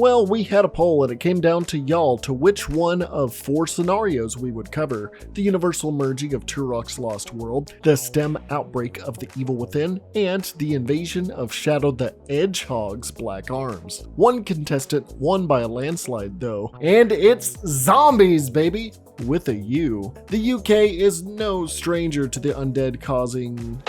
Well, we had a poll and it came down to y'all to which one of 4 scenarios we would cover: the universal merging of Turok's lost world, the STEM outbreak of the evil within, and the invasion of Shadow the Hedgehog's black arms. One contestant won by a landslide though, and it's zombies, baby! With a U. The UK is no stranger to the undead causing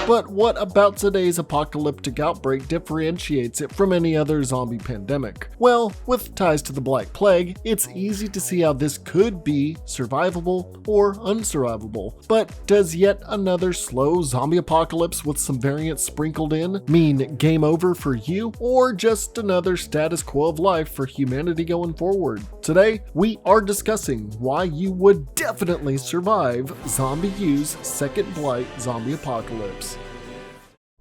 but what about today's apocalyptic outbreak differentiates it from any other zombie pandemic? Well, with ties to the Black Plague, it's easy to see how this could be survivable or unsurvivable. But does yet another slow zombie apocalypse with some variants sprinkled in mean game over for you, or just another status quo of life for humanity going forward? Today, we are discussing why you would definitely survive ZombiU's second Blight zombie apocalypse.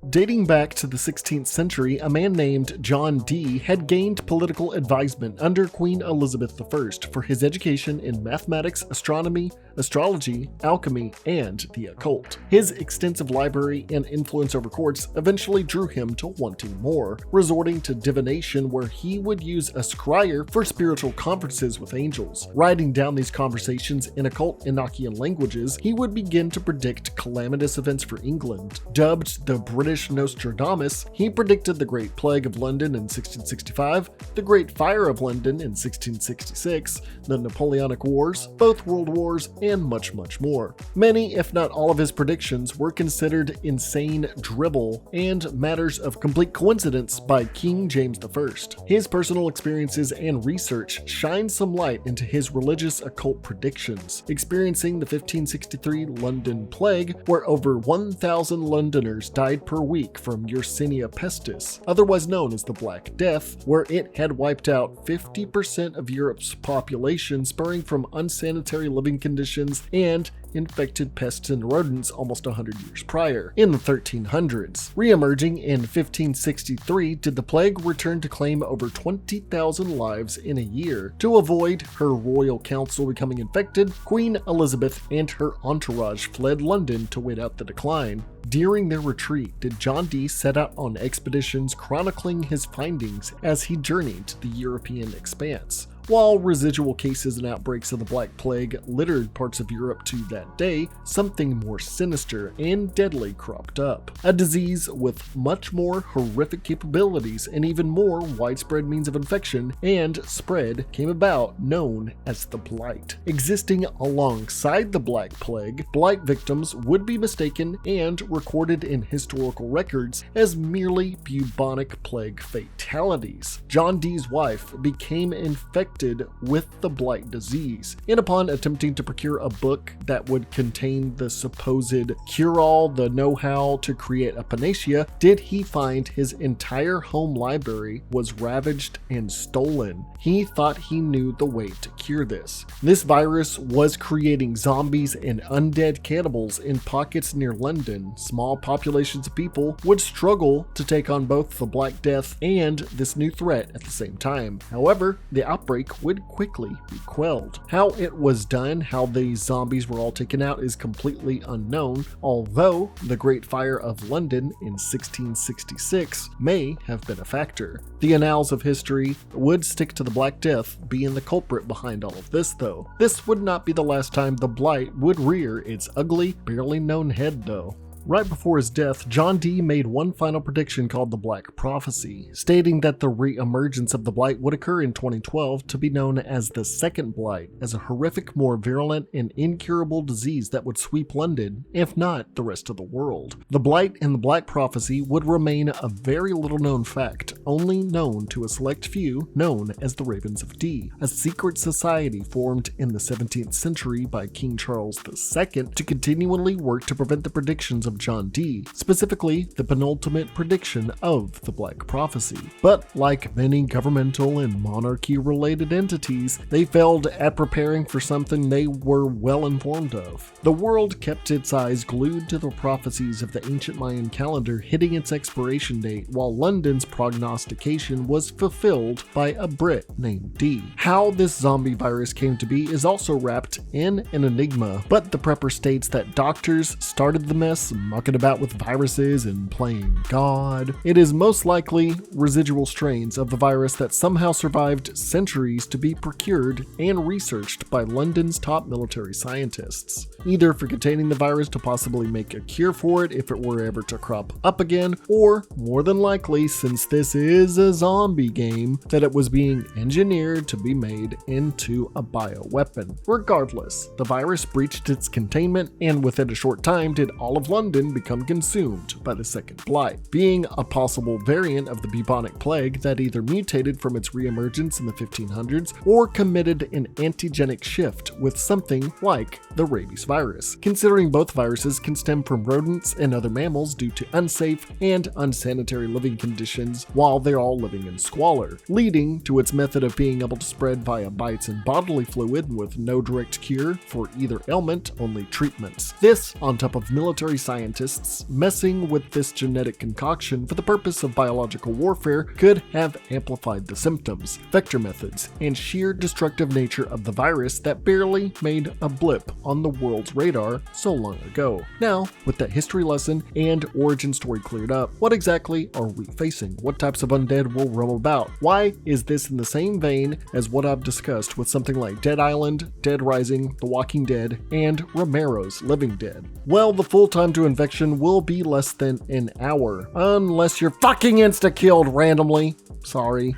Dating back to the 16th century, a man named John Dee had gained political advisement under Queen Elizabeth I for his education in mathematics, astronomy, astrology, alchemy, and the occult. His extensive library and influence over courts eventually drew him to wanting more, resorting to divination where he would use a scryer for spiritual conferences with angels. Writing down these conversations in occult Enochian languages, he would begin to predict calamitous events for England. Dubbed the British Nostradamus, he predicted the Great Plague of London in 1665, the Great Fire of London in 1666, the Napoleonic Wars, both World Wars, and much, much more. Many, if not all of his predictions were considered insane dribble and matters of complete coincidence by King James I. His personal experiences and research shine some light into his religious occult predictions, experiencing the 1563 London Plague, where over 1,000 Londoners died per week from Yersinia pestis, otherwise known as the Black Death, where it had wiped out 50% of Europe's population, spurring from unsanitary living conditions and infected pests and rodents almost 100 years prior, in the 1300s. Re-emerging in 1563, did the plague return to claim over 20,000 lives in a year. To avoid her royal council becoming infected, Queen Elizabeth and her entourage fled London to wait out the decline. During their retreat, did John Dee set out on expeditions chronicling his findings as he journeyed to the European expanse. While residual cases and outbreaks of the Black Plague littered parts of Europe to that day, something more sinister and deadly cropped up. A disease with much more horrific capabilities and even more widespread means of infection and spread came about, known as the Blight. Existing alongside the Black Plague, Blight victims would be mistaken and recorded in historical records as merely bubonic plague fatalities. John Dee's wife became infected with the Blight disease, and upon attempting to procure a book that would contain the supposed cure-all, the know-how to create a panacea, did he find his entire home library was ravaged and stolen. He thought he knew the way to cure this. This virus was creating zombies and undead cannibals in pockets near London. Small populations of people would struggle to take on both the Black Death and this new threat at the same time. However, the outbreak would quickly be quelled. How it was done, how these zombies were all taken out is completely unknown, although the Great Fire of London in 1666 may have been a factor. The annals of history would stick to the Black Death being the culprit behind all of this though. This would not be the last time the Blight would rear its ugly, barely known head though. Right before his death, John Dee made one final prediction called the Black Prophecy, stating that the re-emergence of the Blight would occur in 2012 to be known as the Second Blight, as a horrific, more virulent, and incurable disease that would sweep London, if not the rest of the world. The Blight and the Black Prophecy would remain a very little known fact, only known to a select few, known as the Ravens of Dee, a secret society formed in the 17th century by King Charles II to continually work to prevent the predictions of John Dee, specifically the penultimate prediction of the Black Prophecy. But like many governmental and monarchy-related entities, they failed at preparing for something they were well informed of. The world kept its eyes glued to the prophecies of the ancient Mayan calendar hitting its expiration date, while London's prognostications prognostication was fulfilled by a Brit named D. How this zombie virus came to be is also wrapped in an enigma, but the prepper states that doctors started the mess, mucking about with viruses and playing God. It is most likely residual strains of the virus that somehow survived centuries to be procured and researched by London's top military scientists, either for containing the virus to possibly make a cure for it if it were ever to crop up again, or more than likely, since this is a zombie game, that it was being engineered to be made into a bioweapon. Regardless, the virus breached its containment, and within a short time did all of London become consumed by the second Blight, being a possible variant of the bubonic plague that either mutated from its reemergence in the 1500s or committed an antigenic shift with something like the rabies virus, considering both viruses can stem from rodents and other mammals due to unsafe and unsanitary living conditions while they're all living in squalor, leading to its method of being able to spread via bites and bodily fluid with no direct cure for either ailment, only treatments. This on top of military scientists messing with this genetic concoction for the purpose of biological warfare could have amplified the symptoms, vector methods, and sheer destructive nature of the virus that barely made a blip on the world's radar so long ago. Now, with that history lesson and origin story cleared up, what exactly are we facing? What types of undead will roam about? Why is this in the same vein as what I've discussed with something like Dead Island, Dead Rising, The Walking Dead, and Romero's Living Dead? Well, the full time to infection will be less than an hour, unless you're fucking insta-killed randomly. Sorry.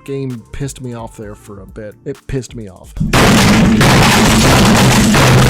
Game pissed me off there for a bit. It pissed me off.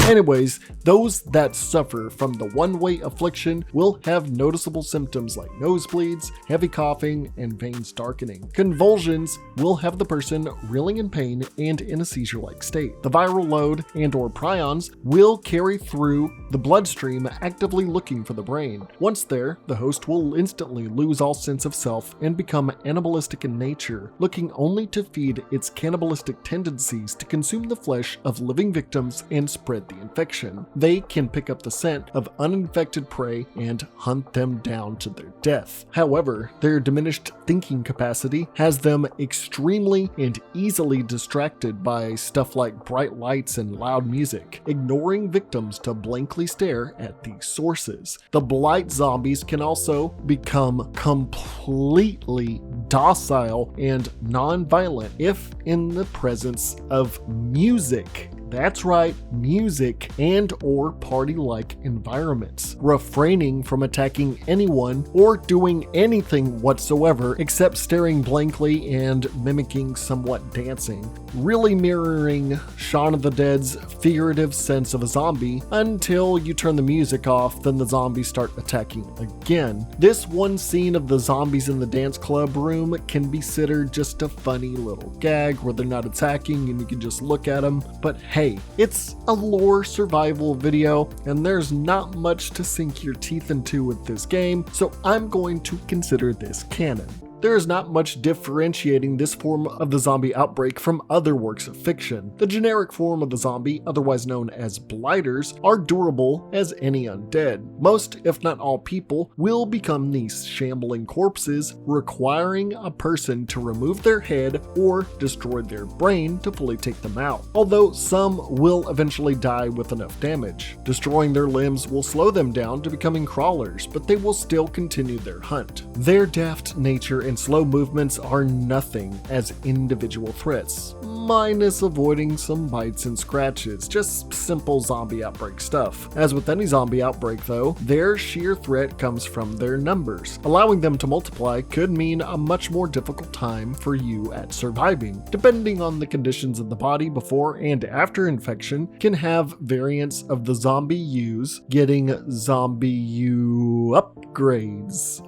Anyways, those that suffer from the one-way affliction will have noticeable symptoms like nosebleeds, heavy coughing, and veins darkening. Convulsions will have the person reeling in pain and in a seizure-like state. The viral load and/or prions will carry through the bloodstream, actively looking for the brain. Once there, the host will instantly lose all sense of self and become animalistic in nature, looking only to feed its cannibalistic tendencies to consume the flesh of living victims and spread the infection. They can pick up the scent of uninfected prey and hunt them down to their death. However, their diminished thinking capacity has them extremely and easily distracted by stuff like bright lights and loud music, ignoring victims to blankly stare at these sources. The Blight zombies can also become completely docile and non-violent if in the presence of music. That's right, music and or party-like environments, refraining from attacking anyone or doing anything whatsoever except staring blankly and mimicking somewhat dancing, really mirroring Shaun of the Dead's figurative sense of a zombie. Until you turn the music off, then the zombies start attacking again. This one scene of the zombies in the dance club room can be considered just a funny little gag where they're not attacking and you can just look at them, but hey, it's a lore survival video and there's not much to sink your teeth into with this game, so I'm going to consider this canon. There is not much differentiating this form of the zombie outbreak from other works of fiction. The generic form of the zombie, otherwise known as blighters, are durable as any undead. Most, if not all people, will become these shambling corpses, requiring a person to remove their head or destroy their brain to fully take them out. Although some will eventually die with enough damage. Destroying their limbs will slow them down to becoming crawlers, but they will still continue their hunt. Their daft nature and slow movements are nothing as individual threats, minus avoiding some bites and scratches, just simple zombie outbreak stuff. As with any zombie outbreak though, their sheer threat comes from their numbers. Allowing them to multiply could mean a much more difficult time for you at surviving. Depending on the conditions of the body before and after infection, can have variants of the ZombiU's getting ZombiU upgrades.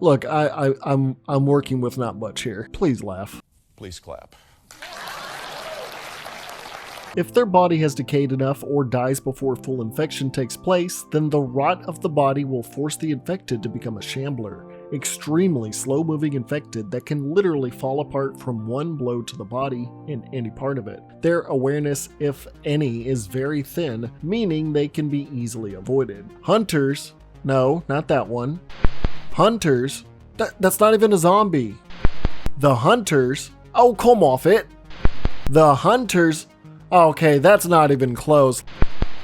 Look, I'm working with not much here. Please laugh. Please clap. If their body has decayed enough or dies before full infection takes place, then the rot of the body will force the infected to become a shambler. Extremely slow-moving infected that can literally fall apart from one blow to the body in any part of it. Their awareness, if any, is very thin, meaning they can be easily avoided. Hunters, no, not that one. Hunters That's not even a zombie. The hunters? Oh, come off it. The hunters? Okay, that's not even close.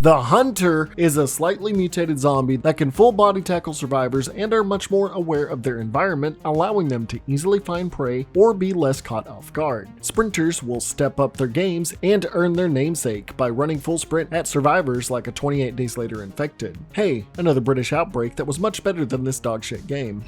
The hunter is a slightly mutated zombie that can full body tackle survivors and are much more aware of their environment, allowing them to easily find prey or be less caught off guard. Sprinters will step up their games and earn their namesake by running full sprint at survivors like a 28 Days Later infected. Hey, another British outbreak that was much better than this dogshit game.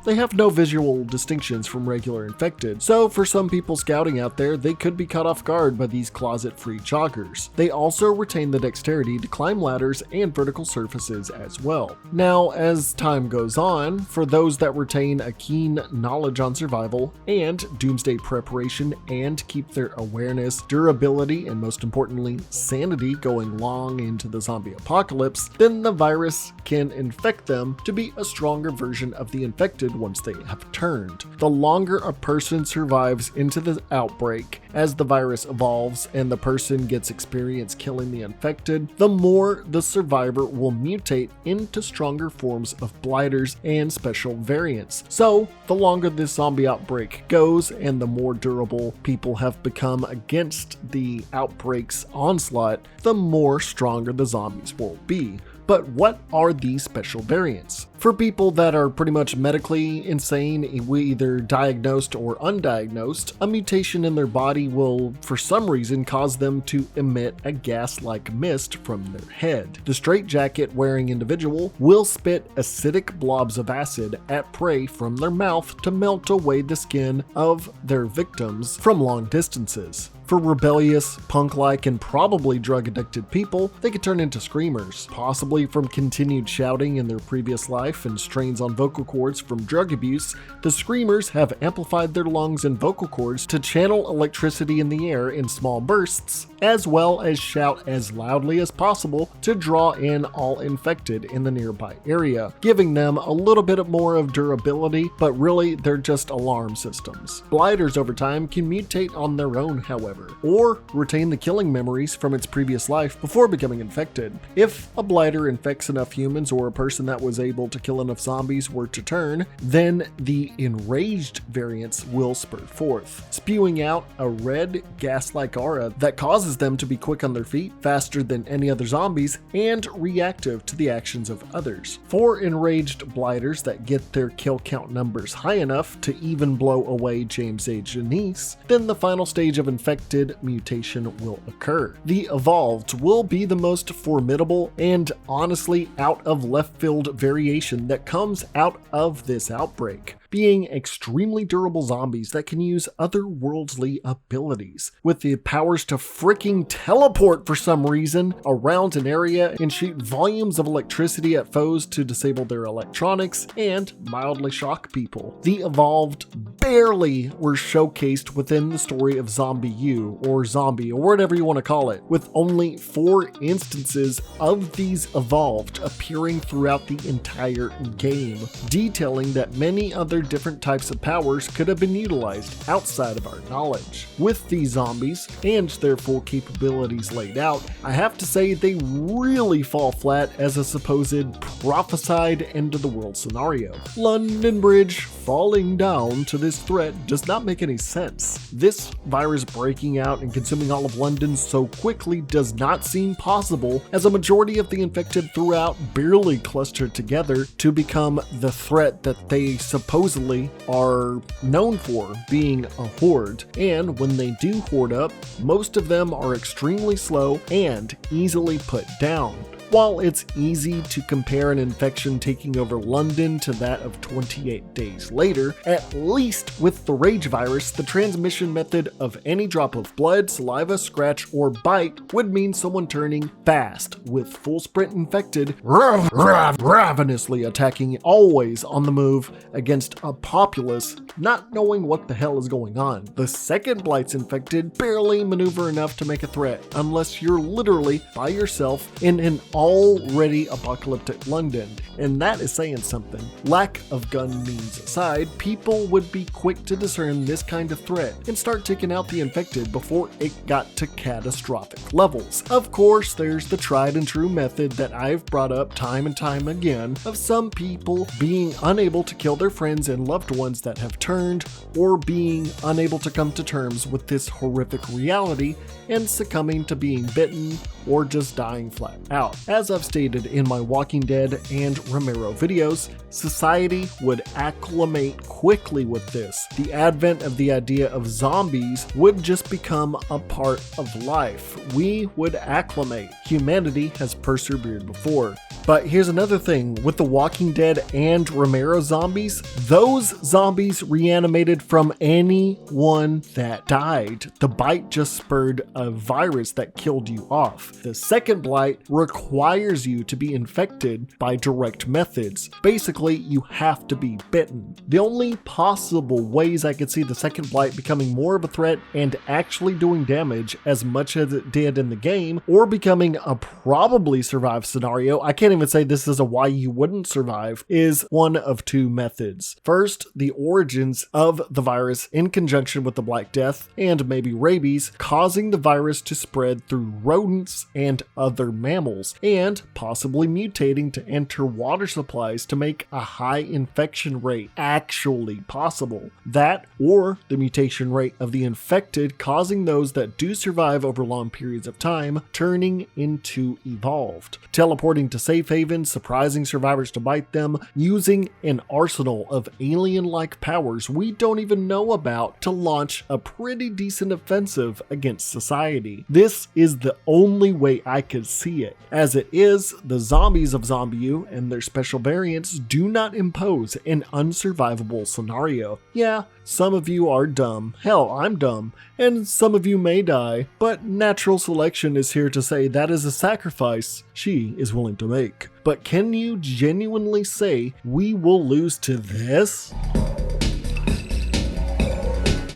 They have no visual distinctions from regular infected, so for some people scouting out there, they could be caught off guard by these closet-free joggers. They also retain the dexterity to climb ladders and vertical surfaces as well. Now, as time goes on, for those that retain a keen knowledge on survival and doomsday preparation and keep their awareness, durability, and most importantly, sanity going long into the zombie apocalypse, then the virus can infect them to be a stronger version of the infected once they have turned. The longer a person survives into the outbreak, as the virus evolves and the person gets experience killing the infected, the more the survivor will mutate into stronger forms of blighters and special variants. So, the longer this zombie outbreak goes and the more durable people have become against the outbreak's onslaught, the more stronger the zombies will be. But what are these special variants? For people that are pretty much medically insane, either diagnosed or undiagnosed, a mutation in their body will, for some reason, cause them to emit a gas-like mist from their head. The straitjacket-wearing individual will spit acidic blobs of acid at prey from their mouth to melt away the skin of their victims from long distances. For rebellious, punk-like, and probably drug-addicted people, they could turn into screamers, possibly from continued shouting in their previous life and strains on vocal cords from drug abuse. The screamers have amplified their lungs and vocal cords to channel electricity in the air in small bursts, as well as shout as loudly as possible to draw in all infected in the nearby area, giving them a little bit more of durability, but really they're just alarm systems. Blighters over time can mutate on their own, however, or retain the killing memories from its previous life before becoming infected. If a blighter infects enough humans or a person that was able to kill enough zombies were to turn, then the enraged variants will spurt forth, spewing out a red gas-like aura that causes them to be quick on their feet, faster than any other zombies, and reactive to the actions of others. For enraged blighters that get their kill count numbers high enough to even blow away James A. Janice, then the final stage of infected mutation will occur. The evolved will be the most formidable and honestly out of left field variation that comes out of this outbreak, being extremely durable zombies that can use otherworldly abilities, with the powers to freaking teleport for some reason around an area and shoot volumes of electricity at foes to disable their electronics and mildly shock people. The evolved barely were showcased within the story of ZombiU, or Zombie, or whatever you want to call it, with only 4 instances of these evolved appearing throughout the entire game, detailing that many other different types of powers could have been utilized outside of our knowledge. With these zombies and their full capabilities laid out, I have to say they really fall flat as a supposed prophesied end of the world scenario. London Bridge falling down to this threat does not make any sense. This virus breaking out and consuming all of London so quickly does not seem possible, as a majority of the infected throughout barely clustered together to become the threat that they supposedly are known for, being a horde. And when they do horde up, most of them are extremely slow and easily put down. While it's easy to compare an infection taking over London to that of 28 days later, at least with the rage virus, the transmission method of any drop of blood, saliva, scratch, or bite would mean someone turning fast, with full sprint infected, ravenously attacking, always on the move against a populace not knowing what the hell is going on. The second Blight's infected barely maneuver enough to make a threat, unless you're literally by yourself in an already apocalyptic London, and that is saying something. Lack of gun means aside, people would be quick to discern this kind of threat and start taking out the infected before it got to catastrophic levels. Of course, there's the tried and true method that I've brought up time and time again of some people being unable to kill their friends and loved ones that have turned, or being unable to come to terms with this horrific reality and succumbing to being bitten or just dying flat out. As I've stated in my Walking Dead and Romero videos, society would acclimate quickly with this. The advent of the idea of zombies would just become a part of life. We would acclimate. Humanity has persevered before. But here's another thing, with the Walking Dead and Romero zombies, those zombies reanimated from anyone that died. The bite just spurred a virus that killed you off. The second Blight requires you to be infected by direct methods. Basically, you have to be bitten. The only possible ways I could see the second Blight becoming more of a threat and actually doing damage as much as it did in the game, or becoming a probably survive scenario, I can't even say this is a why you wouldn't survive, is one of two methods. First, the origins of the virus in conjunction with the Black Death and maybe rabies, causing the virus to spread through rodents and other mammals, and possibly mutating to enter water supplies to make a high infection rate actually possible. That, or the mutation rate of the infected causing those that do survive over long periods of time turning into evolved, teleporting to safe havens, surprising survivors to bite them, using an arsenal of alien-like powers we don't even know about to launch a pretty decent offensive against society. This is the only way I could see it. As it is, the zombies of ZombiU and their special variants do not impose an unsurvivable scenario. Yeah, some of you are dumb, hell, I'm dumb, and some of you may die, but natural selection is here to say that is a sacrifice she is willing to make. But can you genuinely say we will lose to this?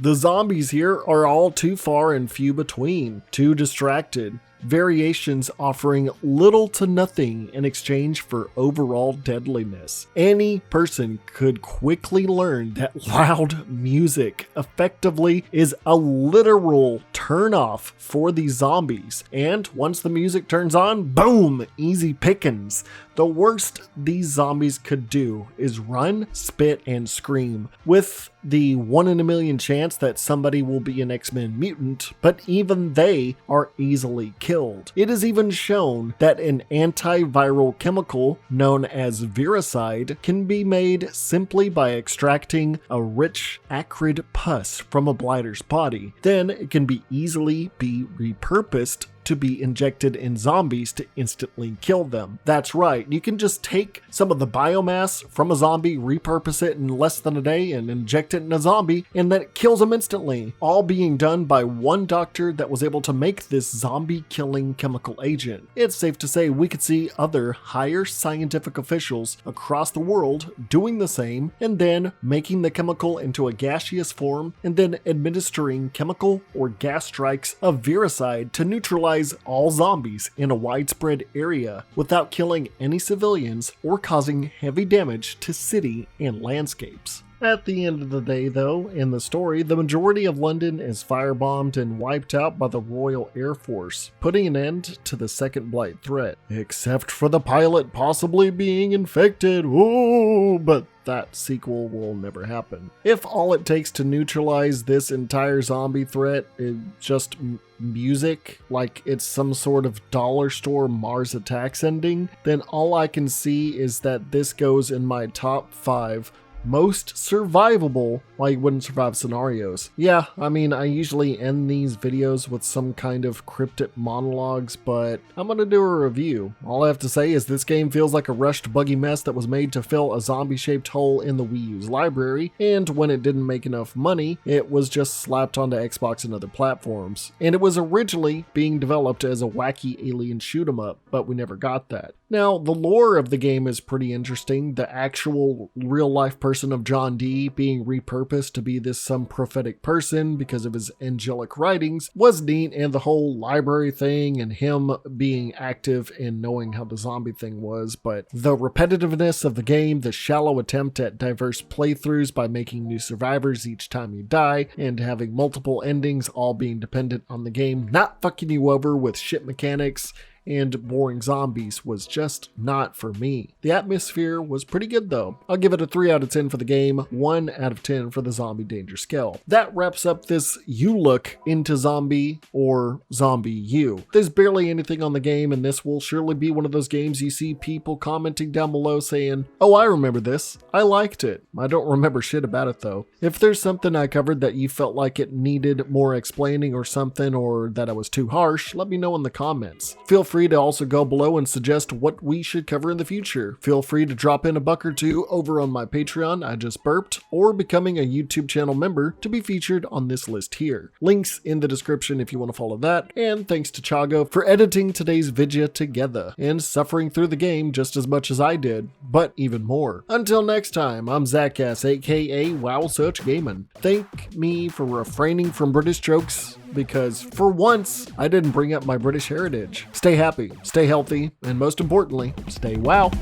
The zombies here are all too far and few between, too distracted. Variations offering little to nothing in exchange for overall deadliness. Any person could quickly learn that loud music effectively is a literal turnoff for these zombies, and once the music turns on, boom, easy pickings. The worst these zombies could do is run, spit, and scream, with the 1 in a million chance that somebody will be an X-Men mutant, but even they are easily killed. It is even shown that an antiviral chemical known as viricide can be made simply by extracting a rich, acrid pus from a blighter's body. Then it can be easily be repurposed to be injected in zombies to instantly kill them. That's right, you can just take some of the biomass from a zombie, repurpose it in less than a day, and inject it in a zombie, and then it kills them instantly. All being done by one doctor that was able to make this zombie-killing chemical agent. It's safe to say we could see other higher scientific officials across the world doing the same, and then making the chemical into a gaseous form, and then administering chemical or gas strikes of viricide to neutralize all zombies in a widespread area without killing any civilians or causing heavy damage to city and landscapes. At the end of the day, though, in the story, the majority of London is firebombed and wiped out by the Royal Air Force, putting an end to the second Blight threat. Except for the pilot possibly being infected. Ooh, but that sequel will never happen. If all it takes to neutralize this entire zombie threat is just music, like it's some sort of dollar store Mars Attacks ending, then all I can see is that this goes in my top 5 most survivable why you wouldn't survive scenarios. Yeah, I mean, I usually end these videos with some kind of cryptic monologues, but I'm gonna do a review. All I have to say is this game feels like a rushed, buggy mess that was made to fill a zombie-shaped hole in the Wii U's library, and when it didn't make enough money, it was just slapped onto Xbox and other platforms. And it was originally being developed as a wacky alien shoot 'em up, but we never got that. Now, the lore of the game is pretty interesting. The actual real-life person of John Dee being repurposed to be some prophetic person because of his angelic writings was neat, and the whole library thing and him being active and knowing how the zombie thing was. But the repetitiveness of the game, the shallow attempt at diverse playthroughs by making new survivors each time you die, and having multiple endings all being dependent on the game not fucking you over with shit mechanics and boring zombies was just not for me. The atmosphere was pretty good though. I'll give it a 3 out of 10 for the game, 1 out of 10 for the zombie danger scale. That wraps up this You Look into Zombie or ZombiU. There's barely anything on the game, and this will surely be one of those games you see people commenting down below saying, "Oh, I remember this. I liked it. I don't remember shit about it though." If there's something I covered that you felt like it needed more explaining or something, or that I was too harsh, let me know in the comments. Feel free to also go below and suggest what we should cover in the future. Feel free to drop in $1 or $2 over on my Patreon, I just burped, or becoming a YouTube channel member to be featured on this list here. Links in the description if you want to follow that, and thanks to Chago for editing today's video together and suffering through the game just as much as I did, but even more. Until next time, I'm Zackass, aka Wow Such Gaming. Thank me for refraining from British jokes, because for once, I didn't bring up my British heritage. Stay happy, stay healthy, and most importantly, stay wow.